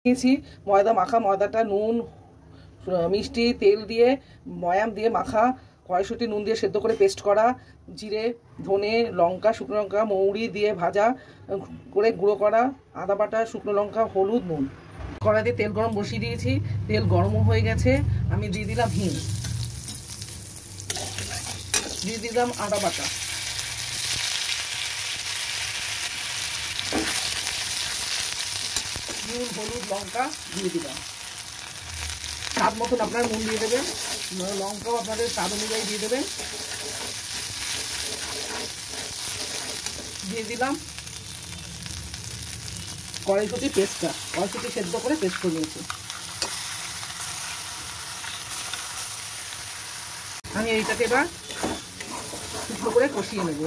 নিয়েছি ময়দা মাখা, ময়দাটা নুন মিষ্টি তেল দিয়ে ময়াম দিয়ে মাখা, কড়াইশুঁটি নুন দিয়ে সেদ্ধ করে পেস্ট করা, জিরে ধনে লঙ্কা শুকনো লঙ্কা মৌরি দিয়ে ভাজা করে গুঁড়ো করা, আদা বাটা শুকনো লঙ্কা হলুদ নুন। কড়াই দিয়ে তেল গরম বসিয়ে দিয়েছি, তেল গরম হয়ে গেছে, আমি দিয়ে দিলাম হিং, দিয়ে দিলাম আদা বাটা, নুন হলুদ লঙ্কা দিয়ে দিলাম, স্বাদ মতন আপনার নুন দিয়ে দেবেন, লঙ্কাও আপনাদের স্বাদ অনুযায়ী দিয়ে দেবেন। দিয়ে দিলাম কড়াইশুঁটি পেস্টটা, কড়াইশুঁটি সেদ্ধ করে পেস্ট করে নিয়েছি। আমি এইটাকে এবার শুকনো করে কষিয়ে নেব।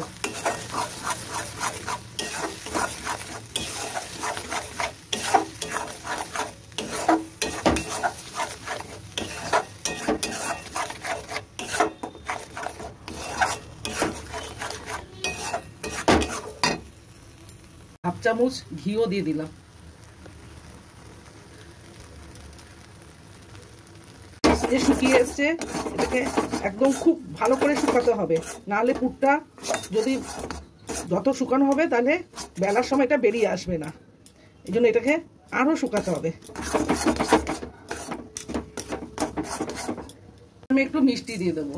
হাফ চামচ ঘিও দিয়ে দিলাম। শুকিয়ে এসছে, এটাকে একদম খুব ভালো করে শুকাতে হবে, নাহলে পুরটা যদি যত শুকানো হবে তাহলে বেলার সময় এটা বেরিয়ে আসবে না, এই জন্য এটাকে আরো শুকাতে হবে। আমি একটু মিষ্টি দিয়ে দেবো,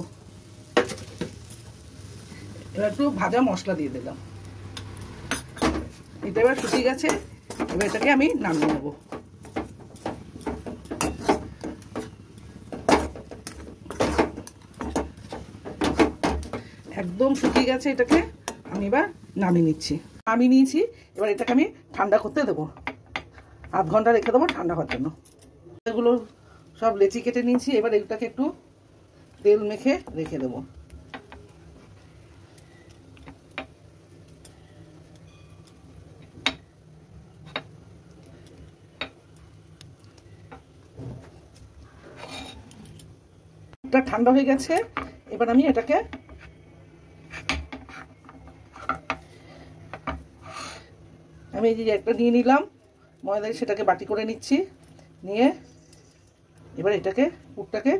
এবার একটু ভাজা মশলা দিয়ে দিলাম। এটা এবার শুকিয়ে গেছে, এবার এটাকে আমি নামিয়ে নেব। একদম শুকিয়ে গেছে, এটাকে আমি এবার নামিয়ে নিচ্ছি। নামিয়ে নিয়েছি, এবার এটাকে আমি ঠান্ডা করতে দেবো, আধ ঘন্টা রেখে দেবো ঠান্ডা হওয়ার জন্য। এগুলো সব লেচি কেটে নিয়েছি, এবার এটাকে একটু তেল মেখে রেখে দেবো। ঠান্ডা হয়ে গেছে, এবার আমি এটাকে এই যে একটা নিয়ে নিলাম ময়দা, সেটাকে বাটি করে নিচ্ছি, নিয়ে এবার এটাকে পুরটাকে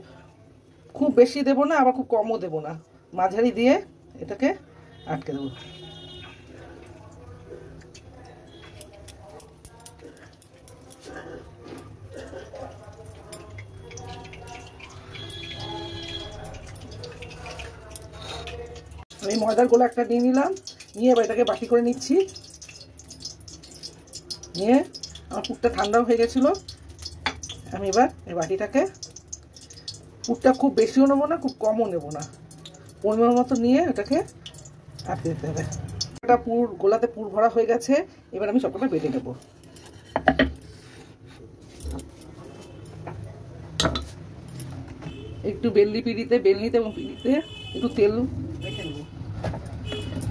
খুব বেশি দেবো না আবার খুব কমও দেবো না, মাঝারি দিয়ে এটাকে আটকে দেবো। আমি ময়দার গোলা একটা নিয়ে নিলাম, নিয়ে এবার এটাকে বাটি করে নিচ্ছি, নিয়ে আমার পুরটা ঠান্ডাও হয়ে গেছিলো। আমি এবার এই বাটিটাকে, পুরটা খুব বেশিও নেবো না খুব কমও নেবো না, পরিমাণ মতো নিয়ে এটাকে আটকে দিতে হবে। একটা পুর গোলাতে পুর ভরা হয়ে গেছে, এবার আমি সবকটা বেটে নেবো। একটু বেলনিতে এবং পিড়িতে একটু তেল মেখে নেব,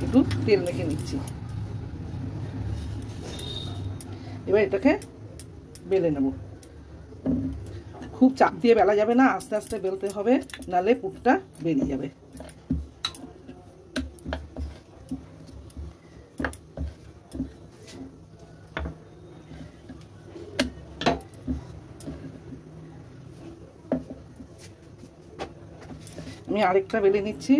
একটু তেল মেখে নিচ্ছি। এবার এটাকে বেলে নেব, খুব চাপ দিয়ে বেলা যাবে না, আস্তে আস্তে বেলতে হবে, নাহলে পুরটা বেরিয়ে যাবে। আমি আরেকটা বেলে নিচ্ছি।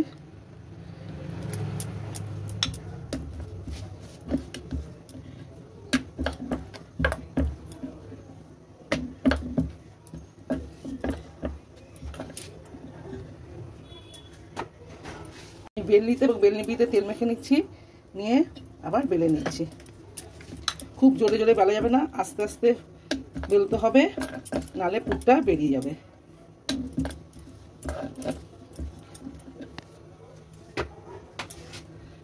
বেলনিতে এবং বেলনিতে তেল মেখে নিচ্ছি, নিয়ে আবার বেলে নিচ্ছি। খুব জোরে জোরে বেলা যাবে না, আস্তে আস্তে বেলতে হবে, নাহলে পুরটা বেরিয়ে যাবে।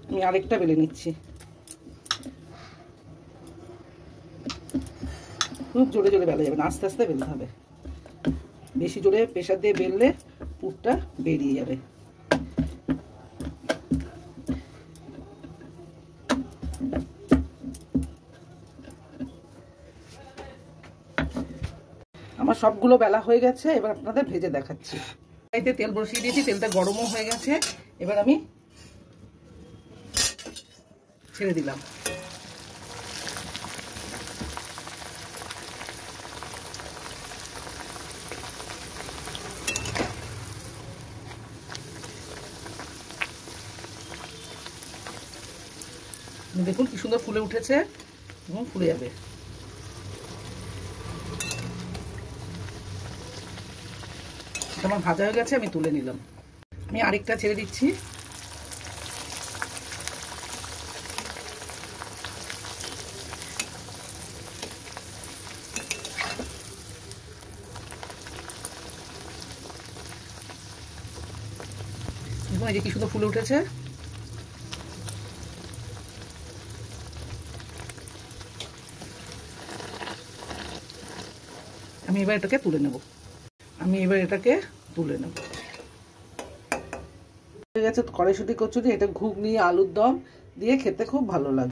আমি আরেকটা বেলে নিচ্ছি। খুব জোরে জোরে বেলা যাবে না, আস্তে আস্তে বেলতে হবে, বেশি জোরে প্রেসার দিয়ে বেললে পুরটা বেরিয়ে যাবে। আমার সবগুলো বেলা হয়ে গেছে, এবার আপনাদের ভেজে দেখাচ্ছি। কড়াইতে তেল বসিয়ে দিয়েছি, তেলটা গরমও হয়ে গেছে, এবার আমি ছেড়ে দিলাম। দেখুন কি সুন্দর ফুলে উঠেছে এবং ফুলে যাবে। আমার ভাজা হয়ে গেছে, আমি তুলে নিলাম। আমি আরেকটা ছেড়ে দিচ্ছি। দেখুন এই যে কি সুন্দর ফুলে উঠেছে। আমি এবার এটাকে তুলে নেব। হয়ে গেছে কড়াইশুঁটি কচুরি। এটা ঘুগনি আলুর দম দিয়ে খেতে খুব ভালো লাগে।